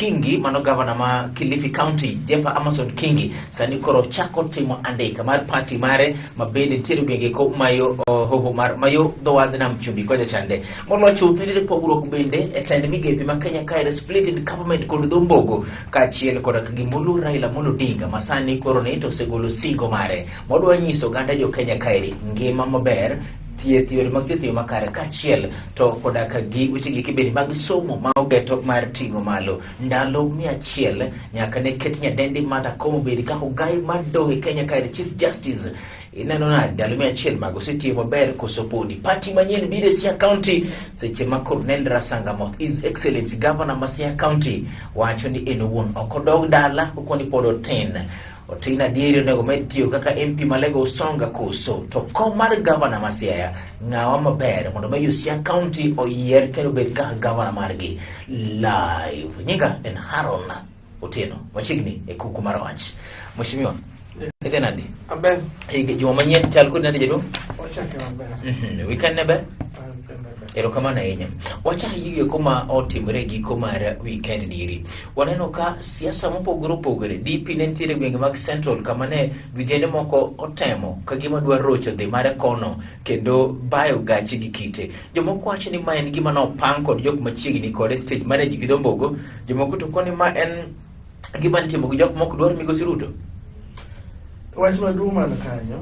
Kingi, mano governor ma Kilifi County, Jefa Amason Kingi, sani koro chako timo andika mar party mare mabende tiru genge ko mayo hoho mar mayo do wadna mchumbi koja chande. Molo chuthiri poguro kubende etende migepi ma Kenya kaire splitted government kod dombogo kachiel koda gimulu Raila Amolo Odinga masani koro neto segolo singo mare. Modwa nyiso ganda jo Kenya kaire ngima maber thieth mag thieth makare kachiel to koda ka gi weche gi kibedi mag somo ma ogeto mar tingo malo ndalo 100 nyaka ne ket nyadendi Martha Koome bedi ka ogai madongo Kenya kaire Chief Justice ineno na ndalo 100 mag osetimo maber kosopodi party manyien bide Siaya County seche ma Cornel Rasangamoth His Excellency Governor ma Siaya County wacho ni en owuon okodog dala okoni podo 10 Otina dieri nego medtiyo kaka MP Malego Usonga koso to komar governor ma Siaya ngawa maber mondo meyo Siaya County oyier kendo bed kaka governor margi live nyinga en Haron Otieno machigni e kuku mar wach mheshimiwa Ekenadi aben hige juma manyien chal kod nade jado wachake maber weekend nebe ero kama na yenya wacha hiyo kuma otimre gi kuma weekend diri waneno ka siasa mopogore opogore DP nentiere gwenge mag Central kama ne vijende moko otemo kagima dwa rocho dhi mare kono kendo bayo gachi gi kite jomoko wacho ni ma en gima no pang kod jok machiegni kod stage manage gi dombogo jomoko to koni ma en gima nitimo gi jok moko dwaro Migosi Ruto wach maduong' man kanyo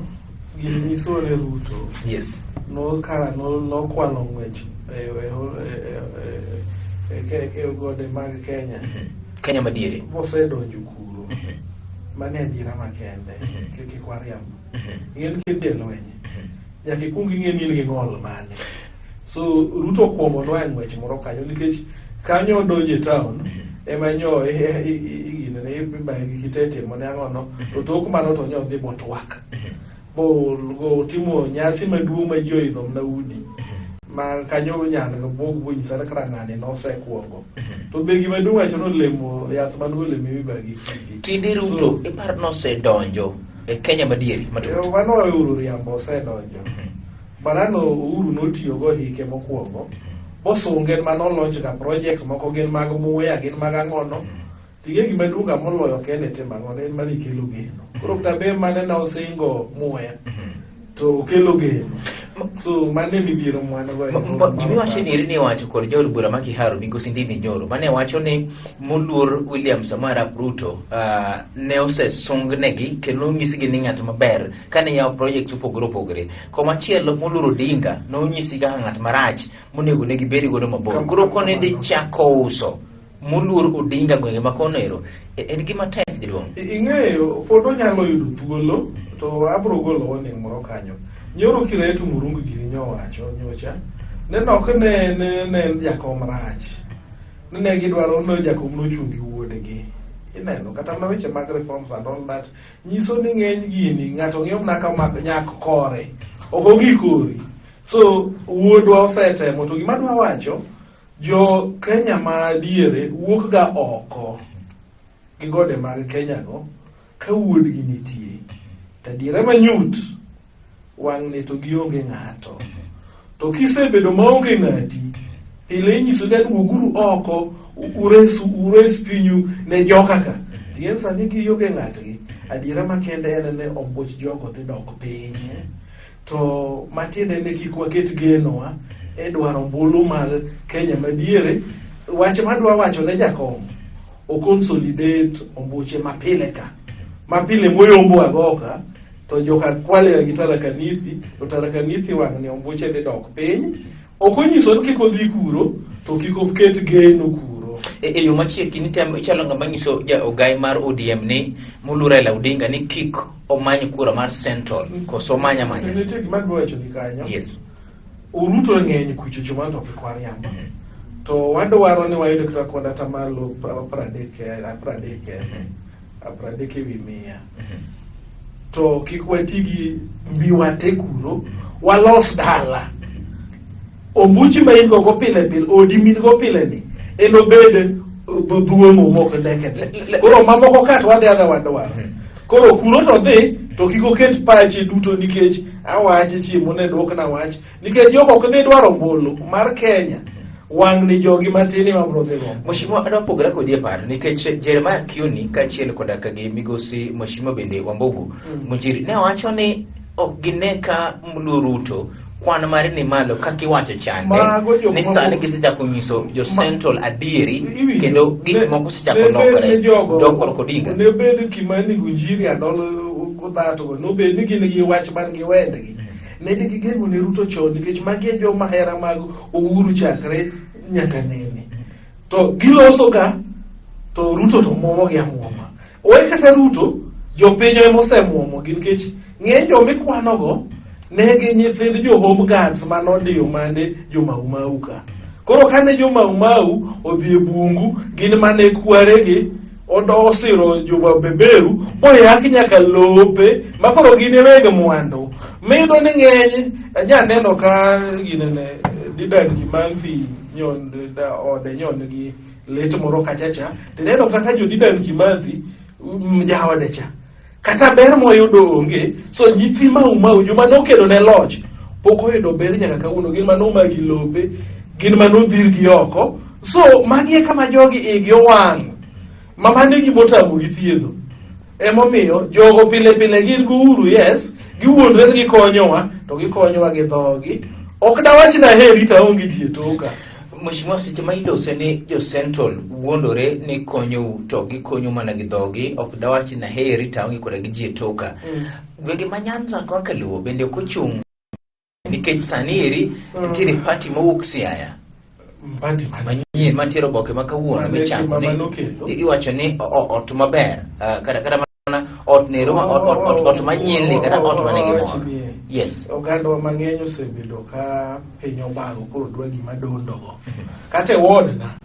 ginyiso ne Ruto yes no kwalo ng'wech e gode mag Kenya madiere mosedonjo kuro mane adira makende kik wariambo ng'en kinde lwenye nyaka ikwong ing'e ni in gi ng'ol mane so Ruto kwongo no en ng'wech moro kanyo nikech kanyo odonjo e town ema nyo igine ibaye gi kitete mone ang'ono to tok mano to nyo dhi botwak go timo nyasi maduong' ma ji oidho mna udi ma kanyo nyanga bog bunyisa kaka ng'ane no sekwongo to be gima duong' wacho no lemo yath man go lemo ibagi tinde Ruto ipar no sedonjo e Kenya madieri matut mano Uhuru riambo sedonjo barano Uhuru notiyo go hike mokwongo bosunge mano launch ga projects moko gin mag muya gin mag ang'ono tige gima duong' moloyo kene tema ng'one en mani kelo geno koro tabe mane na osingo muya to kelo geno so mane midhiero mwana go gimi wacho ni irini wacho kod jaod bura ma Kiharu Migosi Ndindi Nyoro mane wacho ni moluor William Samoei Arap Ruto ne osesungnegi kendo nyisigi ni ng'at maber kane yawo project opogore opogore komachielo moluor Odinga nonyisigi ng'at marach monego negi bedi godo mabor koro kone ndi chako uso moluor Odinga gwenge makonero en gima tek jaduong' ing'eyo pod onyalo yudo thuolo to abro golo warning moro kanyo Nyoro kiretu Murungu giri nyowacho nyocha nenok ne jakom rach ne gidwaro no jakom nochungi wuodegi ineno kata na weche mag reforms and all that nyiso ni ng'eny gini ng'ato ng'iyo mnaka mak nyak kore ogongi kori so wuodwa osetemo to gima dwa wacho jo Kenya ma diere wuok ga oko gi gode mag Kenya go ka wuodgi nitie tadiere manyut wang' ne to gionge ng'ato to kisebedo maonge ng'ati ile nyiso ni wuoguru oko ures pinyu ne jokaka tien sani gionge ng'atgi adiera makende en ne ombuch jogo dhi dok piny to matiende ne kik waket genowa e dwaro bolo mag Kenya madiere wach madwa wacho ne jakom o consolidate ombuche mapile ka mapile moyombo agoka to joka kwale gi tarakanithi to tarakanithi wang' ne ombuche de dok piny okonyiso ni kiko dhi kuro to kiko ket geno kuro yo machieki ni tem ichalo ng'ama nyiso ja ogai mar ODM ni moluor Raila Odinga ni kik omany kura mar Central koso manya ne te gima dwa wacho ni kanyo yes Uruto ng'eny kuchocho man to kik wariambo to wadwaro ni wayudo kata konda tamalo 30 wi mia to kik watigi mbiwate kuro walos dala ombuchi ma ingo go pile pile odi min go pile ni eno bede duomo moko ndeke koro mamoko kat wadwaro koro kuro to dhi to kiko ket pache duto nikech awache chiemo ne dwok na wach nikech jogo ok dhi dwaro bolo mar Kenya wang' ni jogi matini mabro dhi gombo. Mheshimiwa adwa pogora kodi e paro nikech Jeremiah Kioni kaachiel koda ka gi migosi Mheshimiwa bende Wambugu Mujiri ne wacho ni ok gine ka Mluo Ruto kwan mare ni malo kaka iwacho chande ni sani gisechako nyiso jo Central adieri kendo gik moko sechako lokore dokor kodinga ne bed Kimani Gunjiri adol kudhato no bed ni gin gi wach man gi wendgi ne digi geno ne Ruto chon nikech magi jo mahera mag Uhuru chakre nyaka nene to giloso ka to Ruto to muomo gi amuoma oe kata Ruto jo pinyo emosemuomo nikech ng'eny jo mikwanogo ne gi nyithind jo home guards manodiyo mane jo Mau ka koro kane jo Mau odhi e bungu gin mane kwaregi osiro jo beberu boyaki nyaka lope makoro gin weg mwandu mido ni ng'eny nyaneno ka ginene Dedan Kimathi nyon da ode nyon gi let moro kachacha tineno kaka jo Dedan Kimathi jaode cha kata ber moyudo onge so nyithi Mau joma nokelo ne loch pok oyudo ber nyaka kawuono gin mano magi lope gin mano dhir gi oko so magi kama jogi igi owang' mamane gi motamu gi thiedho emomiyo jogo pile gin guru yes giwuondre gi konyowa to gikonyowa gi dhogi ok dawach na heri ta onge ji toka. Mheshimiwa seche ma ilose ni jo Central wuondore ni konyo to gikonyo mana gi dhogi ok dawach na heri ta onge koda gi ji toka gwenge ma Nyanza kaka Luo bende ok ochung' nikech sani eri nitiere party mawuok Siaya manyien mantiere oboke ma kawuono michango ni iwacho ni ot maber kata mana ot nero ot manyien ni kata ot mane gimoro yes oganda mang'eny osebedo ka piny obago koro dwa gima dondogo kata ward na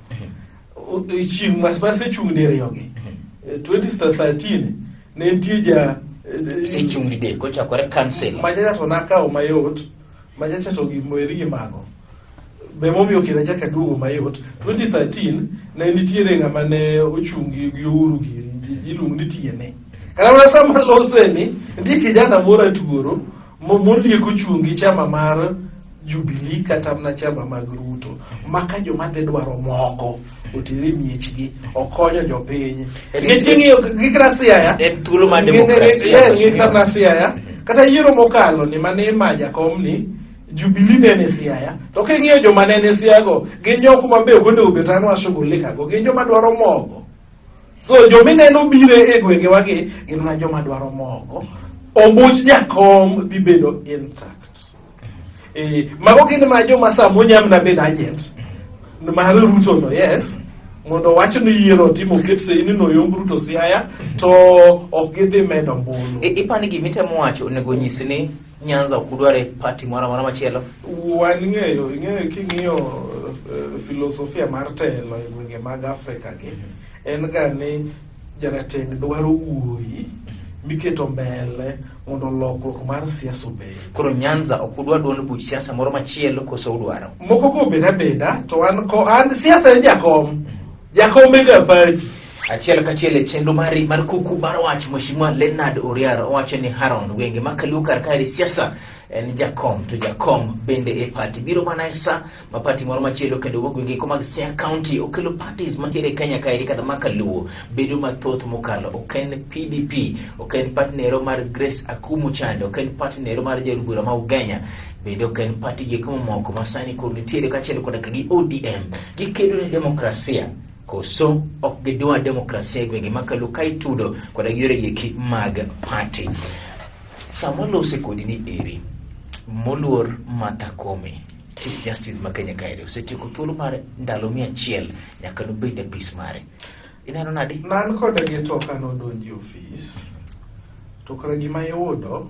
chieng' masipase chung' diriyogi 2013 ne nitie ja chung' dide kochakore council majacha to nakawo mayot majacha to gimoeri gi mago be momiyo kila chaka duogo mayot 2013 ne nitiere ng'ama ne ochungi gi Uhuru gi iluongo ni Tiene kata mana sama loseni ndi kijana moro tuoro mondieko chungi chama mar Jubilee kata mana chama mag Ruto maka joma dhe dwaro moko otere miechgi okonyo jopiny ng'eting'iyo gikra Siaya en thuolo mar demokrasia ng'ikra Siaya kata yiero mokalo ni mane maja komni Jubilee nene Siaya to king'iyo joma nene Siago gin jok mabe ogondo obetano ashughulika go gin joma dwaro mogo so jomineno bire e gwenge wagi gin na joma dwaro mogo ombuch jakom dhi bedo intact mago gin ma joma sa monyam na bed agent mar Ruto no yes mondo wach ni yiero timo ketse ni no yomb Ruto Siaya to ok gidhi medo mbulu ipani gimitemo wacho onego nyisi ni Nyanza okudware party moro machielo wan ng'eyo king'iyo filosofia mar telo e gwenge mag Afrika gi en ga ni jarateng' dwaro wuoyi miketo mbele mondo lokruok mar siasa obed. Koro Nyanza okudwa duond buch siasa moro machielo koso udwaro moko go beda to an siasa en jakom ga party achiel kachiel e chenro mar kuku mar wach Mheshimiwa Leonard Oriaro owacho ni Haron gwenge makaluo kar siasa en jakom to jakom bende e party biro mana esa ma party moro machielo kendo gwenge ko mag Siaya County okelo parties mantiere Kenya kaeri kata makaluo bedo mathoth mokalo oken PDP oken partnero mar Grace Akumu Chande oken partnero mar Jarubura ma Ugenya bende oken party gi moko masani ko nitiere kachiel koda gi ODM gikedo ne demokrasia koso ok gidwa demokrasia gwenge makaluo kai tudo koda yore yeki mag party samolo sekodi ni eri moluor Martha Koome Chief Justice ma Kenya kaeri osetieko thuolo mar ndalo 100 nyaka nobed apis mare ineno nadi nan koda gi to kano donji office to kara gima yudo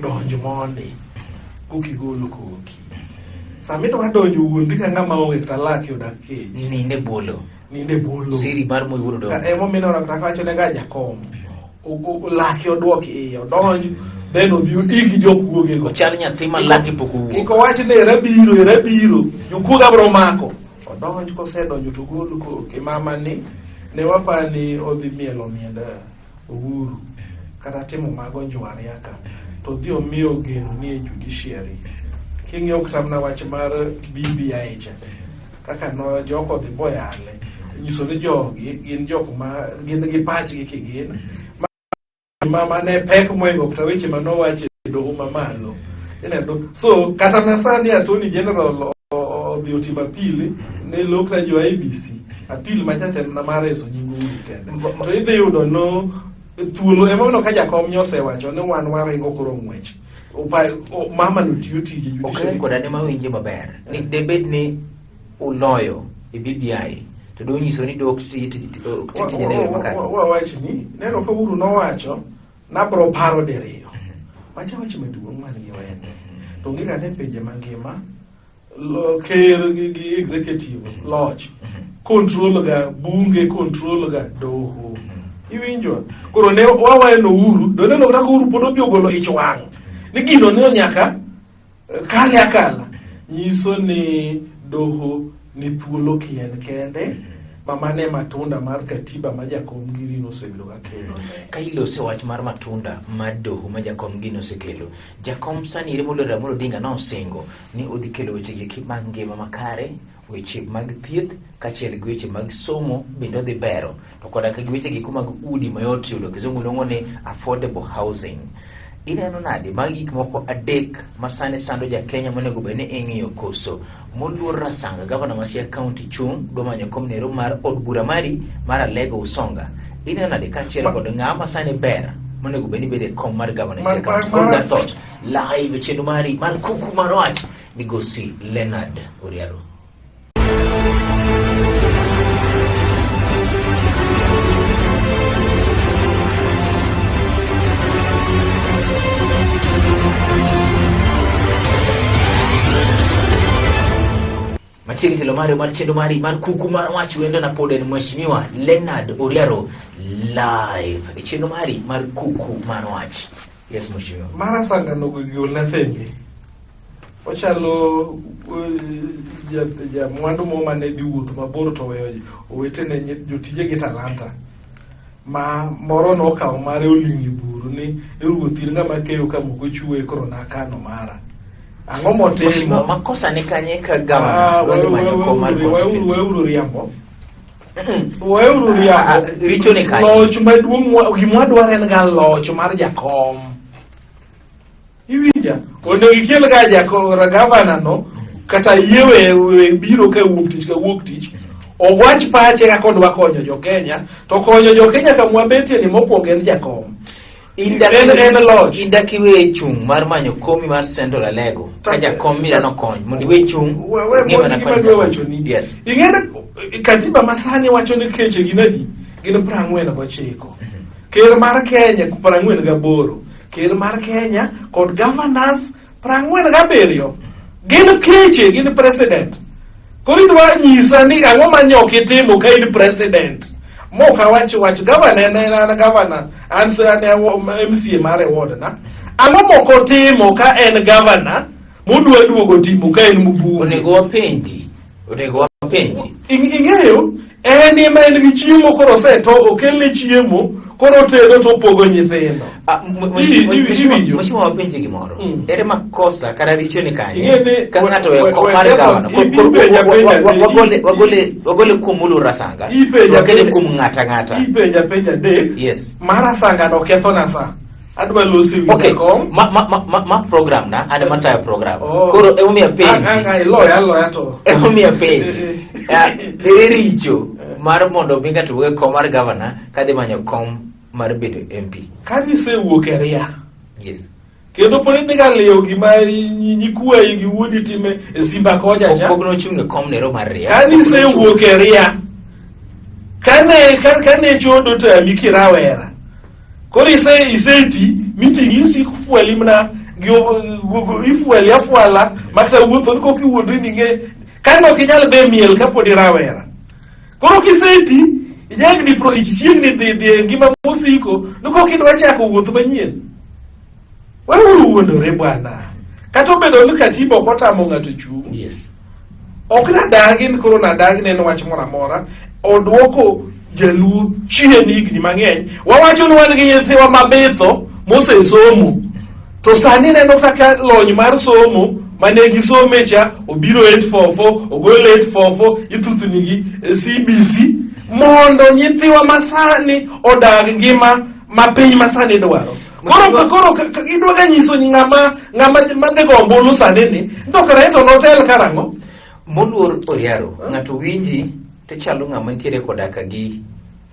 donjo mondi kukigolo koki samito wadonjo wuondi ka ng'ama onge kata laki odak kech ninde bolo siri mar moyudo do emo minora kata kacho ne ga jakom laki odwok iye odonjo then odhi igi jokuoge go chal nyathi ma laki pokuwo kiko wach ne erabiro jokuoga bro mako odonjo kosedonjo to golo koke mama ni ne wapani odhi mielo mienda Uhuru kata timo mago njwari aka to dhi omiyo geno ni e judiciary king'iyo ktamna wach mar BBI cha kaka no joko dhi boyale nyiso ni jogi gin jok ma gin gi pachgi kigin ma ne pek moingo kata weche manowache doho mamalo ineno. So kata na sani Attorney General odhi otimo apil ne lokta jo IEBC apil machacha na mareso nyingo kende to idhi yudo no thuolo emono ka jakom nyose wacho ni wan waringo koro ngwech mama no tiyo tije okay koda ne mawinje maber ni debed ni uloyo e BBI to do nyiso ni dok tije ne makare wawachi ni neno ka uru no wacho na bro paro deriyo wacha maduong' man gi wende to ngika ne peje mangima ker gi executive lodge control ga bunge control ga doho iwinjo koro ne waweno uru do ne lokra uru podo bi ogolo ich wang ni gino ne nyaka kale akala nyiso ni doho ni thuolo kien kende mamane matunda mar katiba ma jakom giri no sebedo ka kelo ka ilose wach mar matunda mar doho ma jakom gino sekelo jakom sani Ramogi Odinga no singo ni odhi kelo weche gi mag ngima makare weche mag thieth kachiel gi weche mag somo bende odhi bero to koda ka weche gi mag udi mayot yudo kizungu luongo ni affordable housing. Ineno nade mag gik moko adek masane sando ja Kenya monego bene ing'iyo koso moluor Rasanga gavana ma Siaya County chung do manyo komnero mar od bura mari mar Alego Usonga. Ineno nade kachiel kod ng'ama sane ber monego bene bede kom mar gavana Siaya County hold that thought live chendo mari man kuku marwach migosi Leonard Oriaro. Machiri tilo mari mar chendo mari man kuku marwach wendo na poden mheshimiwa Leonard Oriaro live chendo mari mar kuku marwach. Yes mheshimiwa mara sanga no gol na thenge ochalo ja mwandu mo mane di wuoth mabor to weyo owetene jotije gi talanta ma moro no kawo mare olingi buru ni ruothir ngama keyo kamoko chwe korona kano mara ang'o motimo makosa ne kanye ka gavana wadi manyo komar weuru riambo weuru riambo richo ne kanye loch maduong' gimwadwaro en ga loch mar jakom iwinja onego ikel ga jakora gavana no kata yewe biro ka wuok tich ogwach pache ka kodwa konyo jo Kenya to konyo jo Kenya ka mwabetie ni mokwongo en jakom inda kiwe chung mar manyo komi mar Central Alego ka jakom mira no kony mondo we chung ngima na kony. Yes ingene katiba masani wacho ni keche ginadi gin 49 ker mar Kenya 48 ker mar Kenya kod governors 47 gin keche gin president kori dwa nyisa ni ang'o manyoki timo ka in president moka wach governor na governor answer ne MCA mare ward na ang'o moko timo ka en governor modwa duogo timo ka en mbunge onego wapenji ing'eyo en ma en gi chiemo koro seto okelne chiemo koro tedo to pogo nyithindo mheshimiwa wapenji gimoro ere makosa kara richo ni kanye ka ng'ato we komar gavana wagole kumulu Rasanga wakele kum ng'ata ipenja de yes Rasanga no ketho na sa adwa losi wi okay ma program na ade matayo program koro emomia penji loya to emomia penji richo mar mondo binga tuwe komar gavana kadhi manyo kom mar bedo MP kani se wuok e ria yes kendo political leo gima nyikuwe gi wuodi time e Simba koja cha pogno chunge kom nero mar ria kani se wuok e ria kane chodo ta mikirawera kori se iseti meeting yusi kufueli mna ifueli afwala makta wuotho ko kiwuodri ninge kano kinyal be miel kapodi rawera koro kiseti ijagni pro ichiegni dhi ngima musiko nuko kidwa chako wuoth manyien weuru wuondore bwana kata obedo ni katiba ok otamo ng'ato chung yes ok nadagi ni koro nadagi ne wach moro amora odwoko jaluo chien higni mang'eny wawacho ni wan gi nyithiwa mabitho mosesomo to sani neno kaka lony mar somo mane gisome cha obiro 844 ogolo 844 itutunigi CBC mondo nyithiwa masani odag ngima mapiny masani dwaro. Koro idwa ga nyiso ni ngama mandego ombulu sani ni to kare to hotel karango moluor Oriaro ngato winji te chalo ngama ntiere kodaka gi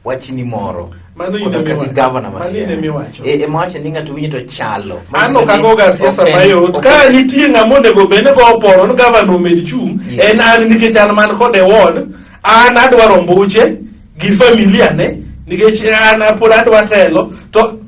wachini moro mano yine mi governor wacho mawacho ni ngato winji to chalo ano kagoga siasa mayot ka nitie ngama onego bene go oporo no governor med chung en an nikech an man kod award an adwaro mbuche gi familia ne nikech an pod adwa telo to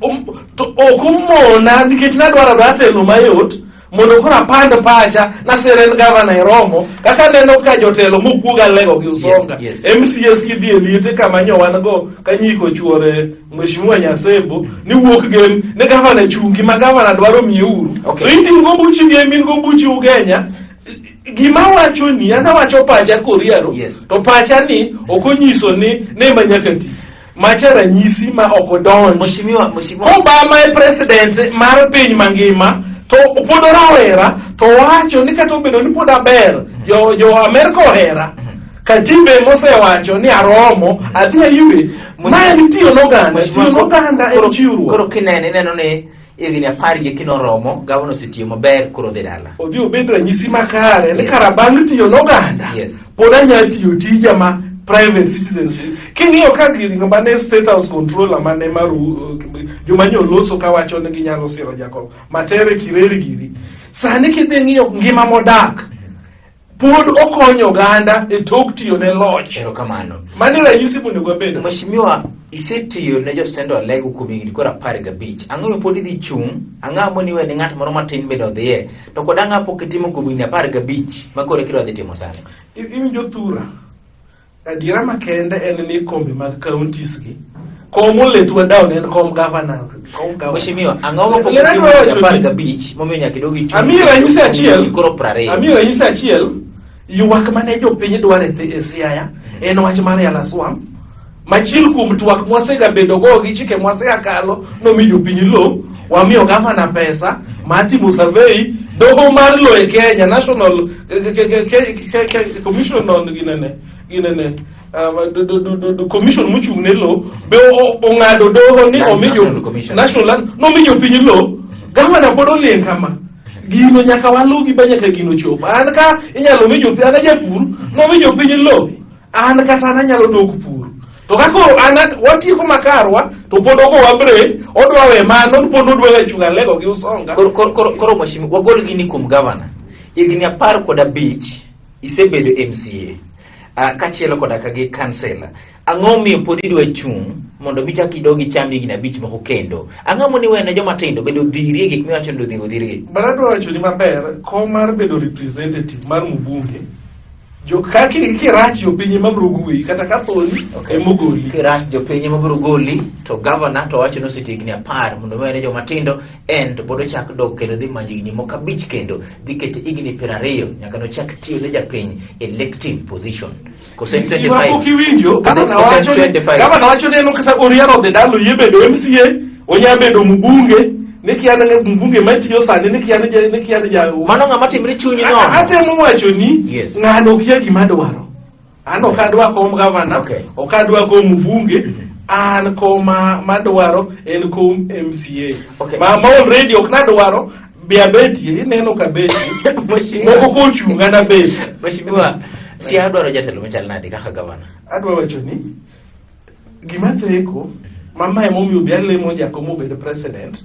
okumona nikech nadwaro telo mayot mondo kora pand pacha na seren governor Romo kaka neno ka jotelo mokuga lego gi usonga MCS kidhi elite kama nyowan go kanyiko chuore mheshimiwa Nyasebo ni wuok gen ne governor chungi ma governor dwaro mieuru to indi go buchi ge min go buchi Ugenya gima wacho ni ana wacho pacha Koriaro to pacha ni okonyiso ni ne manyakati machara nyisi ma okodon mheshimiwa Obama e president mar piny mangima to pod rawera to wacho ni kata obedo ni pod aber jo Amerika ohera katibe mosewacho ni aromo adhi ayude ma ni tiyo noganda e chiwruok. Koro kinene neno ni igni apar gi kino romo gavana osetiyo maber koro dhi dala odhi obed ranyisi makare ni kara bang' tiyo noganda pod anya tiyo tija ma private citizenship. King'iyo ka ng'ama ne state house controller mane maru jomanyo loso kawacho ni ginyalo siro Jacob matere Kireri giri sani kidhi ng'iyo ngima modak pod okonyo oganda e tok tiyo ne loch. Erokamano. Mani ranyisi monego bedo. Mheshimiwa isetiyo ne jostendo lego kuom higni koro 15 ang'o pod idhi chung' ang'amo ni we ni ng'at moro matin bedo dhiye to kod ang'a pok itimo kuom higni 15 makoro kiro dhi timo sani iwinjo thura adiera makende en ni kombe mag counties gi komo letwa down en kom governor Mheshimiwa ang'o pok itimo 15 momiyo nyaka idogi chung' Amira nyisi achiel koro 20 Amira nyisi achiel ywak mane jopiny dware e Siaya en wach mar Yala Swamp machil kuom twak mwasega bedo go gi chike mwasega kalo nomi jopiny lo wamiyo governor pesa matimo survey dogo mar lo e Kenya National Commission on ginene commission muchung ne lo be ongado dogo ni omiyo national nomiyo piny lo governor pod oleng kama gino nyaka walugi ba nyaka gino chopo an ka inyalo mi jopiny an japur nomi jopiny lo an kata an nyalo dok pur to kako anat watieko makarwa to pod ogo wabre odwa we mano pod odwa chunga lego gi usonga koro mheshimiwa wagol gini kuom governor igni 15 isebedo MCA kachielo koda kagi kansela ang'o miyo pod idwa chung' mondo mi chak idogi cham igni 5 moko kendo ang'o ni wene joma tindo bedo dhirie gik miwacho ndo dhirgi barado wacho ni maber ko mar bedo representative mar mbunge jo kaki kirach jopiny mabrogui kata kathoni emogoli kirach jopiny mabrogoli to governor to wacho no sitigni 10 mondo wene joma tindo en to bodo chak dog kendo dhi manjigni moko 5 kendo dhi kete igni 20 nyaka no chak tiyo ne japiny elective position kosente 25 kiwinjo kama wacho ne no kata Oriaro de dalo yebedo MCA onyabedo mbunge nikiana mbunge matiyo sani nikiana ja mano ng'ama timre chunyi no atemo wacho ni ng'ano kia gima dwaro an okadwa kom governor okadwa kom mbunge an koma madwaro en kom MCA ma already oknadwaro biabeti ineno ka beti moko kochunga na beti mheshimiwa si adwaro jatelo machal nade kaka governor adwa wacho ni gima theko mama emomiyo bialemo jakomo bedo president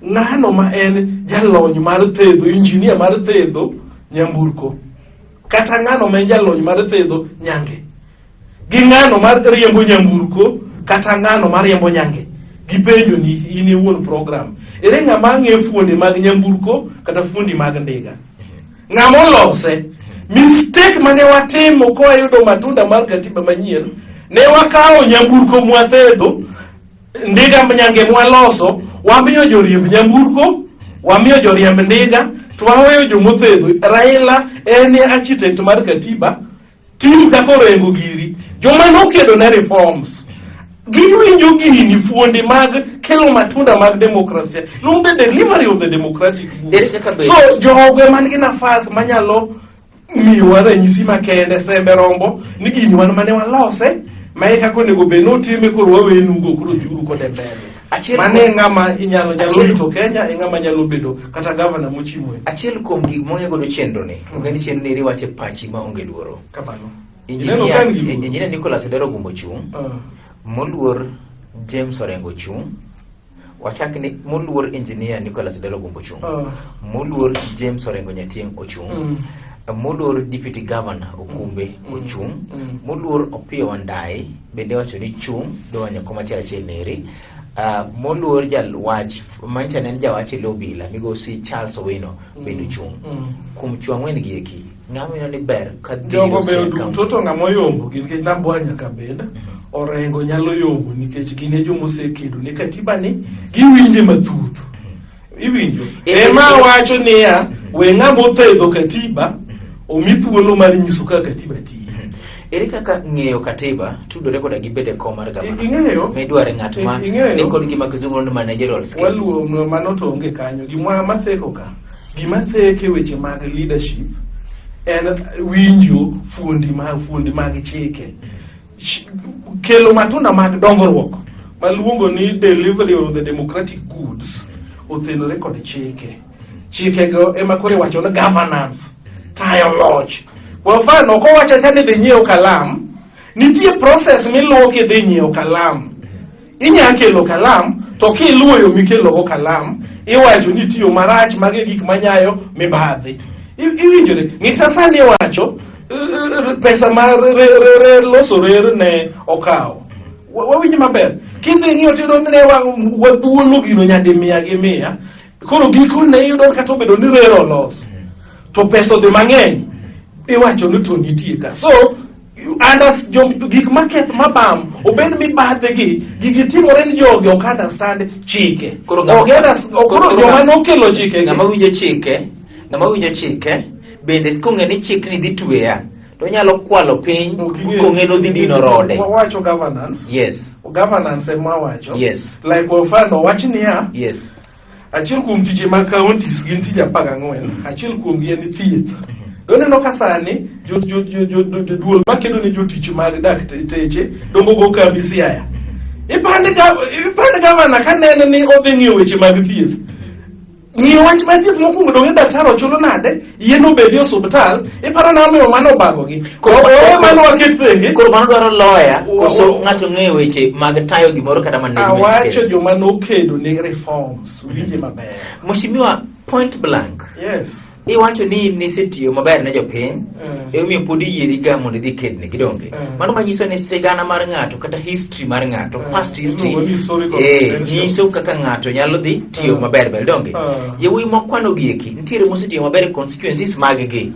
ng'ano ma en jalony mar thedho engineer mar thedho nyamburko kata ng'ano ma en jalony mar thedho nyange gi ng'ano mar riembo nyamburko kata ng'ano mar riembo nyange gipenjo ni in iwuon program ere ng'ama ng'e fuonde mag nyamburko kata fuondi mag ndiga ng'ama olose mistake mane watimo ko ayudo matunda mar katiba manyien ne wakawo nyamburko mwathedho ndiga nyange mwaloso wamiyo joriemb nyamburko wamiyo joriemb ndiga twaweyo jomothedho Raila en architect mar katiba tim kako rengo giri joma nokedo na reforms giwinjo gini fuonde mag kelo matunda mag demokrasia lumbe delivery of the democratic goods. So jogo man gi nafas manyalo miwa ranyisi makende sembe rombo ni gini wan mane walose mae kako nego be notime koro wawenugo koro juru kode mbele mane ng'ama inyalo rito Kenya ng'ama nyalo bedo kata governor mochimwe. Achiel kuom gik mong'e godo chenro ni ngeni chenro ni riwache pachi ma onge luoro kamano. Injinia Nicholas Odero Gumbo chung moluor James Orengo chung wachak ni moluor engineer Nicholas Odero Gumbo chung moluor James Orengo Nyatieng ochung moluor deputy governor Okumbe ochung moluor Opiyo Wandayi bende wacho ni chung do wanya koma achiel neri moluor jalwach manchane ni jawach lobila migosi Charles Owino bende chung kum chwang'wen gi eki ng'amino ni ber ka jogo be toto ng'amo yombo gin ke nambwanya ka bed Orengo nyalo yombo nikech gine jomosekedo ne katiba ni giwinje mathuth iwinjo ema wacho niya we ng'amo thedho katiba omi thuolo mar nyiso kaka katiba tiyo. Ere kaka ng'eyo katiba tudore koda gi bede kom mar gavana ing'eyo medware ng'at ma ne kod gima kizungu ni managerial skills waluo mano to onge kanyo gima matheko ka gima theke weche mag leadership en winjo fuondi mag chike kelo matunda mag dongruok maluongo ni delivery of the democratic goods othenore kod chike go ema kore wacho na governance tayo loch. Kwa mfano ko wacha chane dhi nyiew kalam nitie process miluwo kidhi nyiew kalam inya kelo kalam to kiluwo yo mikelo go kalam iwacho ni tiyo marach mage gik manyayo mibadhi iwinjore ng'isa sani wacho pesa mar loso ne okaw wawinji maber kidhi ng'iyo tido ne wadhuolo gino nyadi 100 koro giko ne yudo kata obedo ni rero los to pesa de mang'eny iwacho ni to nitie ka so gik maketh mabam obed mibadhe gi timore ni jogi ok understand chike koro joma nokelo chike ng'ama winjo chike bende kong'e ni chik ni dhi tweya to nyalo kwalo piny kong'e no dhi dino rode wacho governance governance ema wacho like ofano wachi niya achiel kuom tije mag counties gin tije 14 achiel kuom gi en thieth doneno ka sani duol makedo ne jotich mag dakteche dongo go kambi Siaya ipande gavana ka nene ni odhi ng'iyo weche mag thieth ng'iyo wach mag thieth mokwongo donge daktari ochulo nade yien obedi osuptal iparo na omiyo mano bagogi koro mano waket thenge koro mano dwaro lawyer koso ng'ato ng'eyo weche mag tayo gimoro kata management awacho joma nokedo ne reforms winje maber mheshimiwa point blank iwacho ni nisetiyo maber ne jopiny emiyo pod yieri ga mondo idhi kedne gidonge mano manyiso ni sigana mar ng'ato kata history mar ng'ato past history nyiso kaka ng'ato nyalo dhi tiyo maber donge yewuoyi mokwano gieki nitiere mosetiyo maber e constituencies mag gi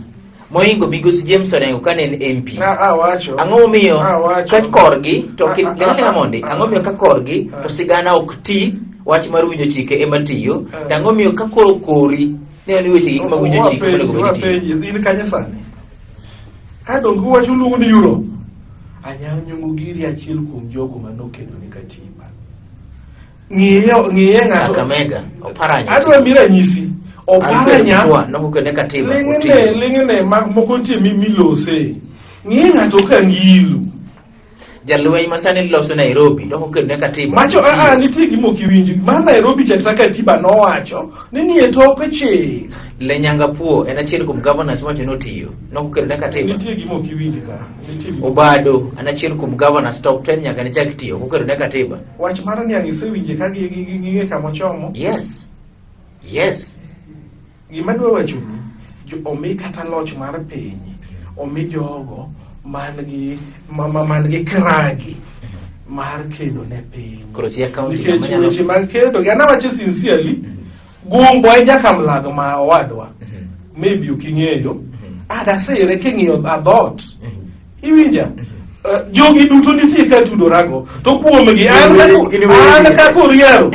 moingo migosi James Orengo kane en MP ang'o momiyo ka korgi to kinga mondi ang'o momiyo ka korgi to sigana ok ti wach mar winjo chike ema tiyo to ang'o momiyo ka koro kori ne ni weche gik magwinjo chike in kanye sani ka dongo wacho luongo ni Europe anyanyo giri achiel kuom jogo manokedo ni katiba ng'iye ng'ato Kakamega oparanya adwa mira nyisi oparanya nokedo ne katiba lingene moko tie milose ng'iye ng'ato ka ngilu jalweny masani loso Nairobi nokedo ne katiba macho nitie gimo kiwinji mar Nairobi chakta katiba nowacho ni nie toke chik Lenyangapuo en achiel kuom governors macho notiyo nokedo ne katiba nitie gimo kiwinji ka Obado en achiel kuom governors top 10 nyaka ne chak tiyo nokedo ne katiba wach mar ni angisewinje ka gi kama chomo yes gima dwa wacho ni omi kata loch mar piny omi jogo man gi kragi mar kedo ne piny Krosia County weche mag kedo gana wacho sincerely gumbo e jakamlago ma owadwa maybe uking'eyo adasere king'iyo adhot iwinja jogi duto nitie ka tudorago to kuomgi an ka koriero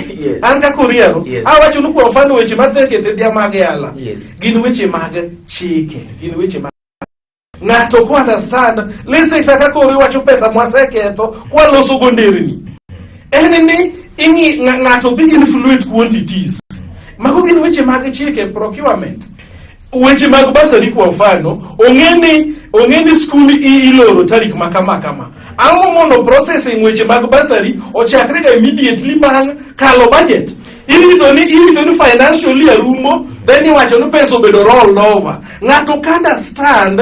awacho ni kuom fano weche mathekete dia mag yala gin weche mag chike gin weche mag ng'ato kwa understand lise kaka kori wacho pesa mwaseketho kwa loso go nderni en ni ng'ato dhi influence quantities. Mago gin weche mag chike procurement. Weche mag basari kwa mfano, ong'eni skul iloro tarik makama kama. Ang'o mondo processing weche mag basari ochakre ga immediately bang' kalo budget. Irito ni financially arumo, then iwacho ni pesa obedo roll over. Ng'ato ka understand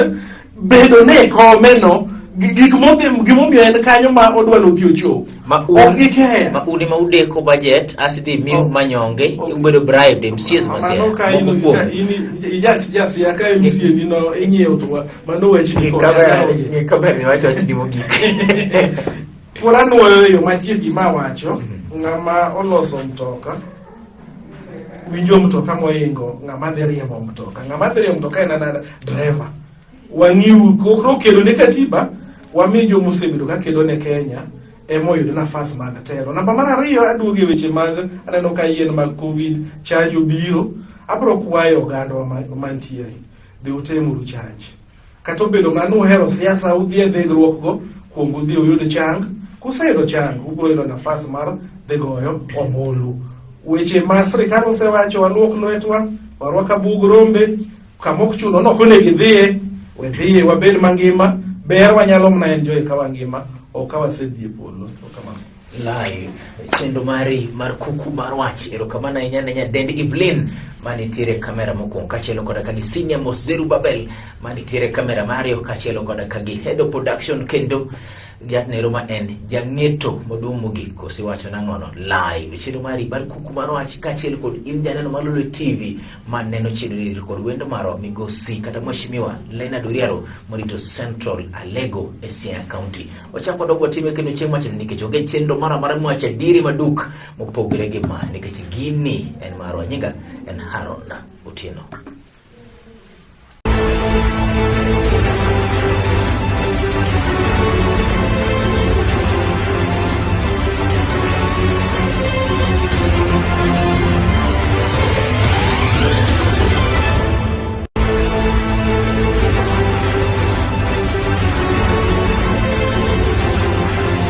bedo ne komeno gimomiyo en kanyo ma odwano dhi ochop. Ma udi ma udeko budget asidi miu manyonge ubedo bribe MCS masia. Yes, ya ka MCS dino ing'iewo to mano weche ni kaber ni wacho ati dimo gik. Fulano yo machiegi ma wacho ng'ama oloso mtoka winjo mtoka moingo ng'ama dhi riembo mtoka. Ng'ama dhi riembo mtoka en driver. Wang'iu kokro kelo ne katiba wamijo mosebedo ka kedo ne Kenya emoyudo nafas mag telo. Namba mar ariyo aduoge weche mag aneno ka yien mag covid chanjo biro. Abro kwayo oganda mantiere dhi utemuru chanjo. Kata obedo ng'ano uhero siasa udhi e dhegruok go kuom udhi uyud chang. Kuseyudo chang ubro yudo nafas mar dhi goyo ombulu. Weche ma sirikal osewacho waluok lwetwa warwaka bug rombe kamok chuno nokonego idhiye wedhiye wabed mangima ber wanyalo mna enjoy ka wangima o ka wasedhi e polo kamano. Live chendo mari mar kuku mar wach erokamano ahinya ne nyadendi Evelyn manitiere kamera mokwongo kachielo koda kagi Senior Moseru Babel manitiere kamera Mario kachielo koda kagi Head of Production kendo Gatnero ma en jang'eto modung' mogik kosiwacho nang'ono live chendo mari mar kuku mar wach kachielo kod in janeno malolo TV man neno chendo kod wendo maro migosi kata mheshimiwa Lena Duriaro morito Central Alego e Siaya County. Wachako dogo time kendo chieng' machon nikech onge chendo mara mwacha diri maduk mopogre gi ma nikech gini en maro nyinga en Haron Otieno.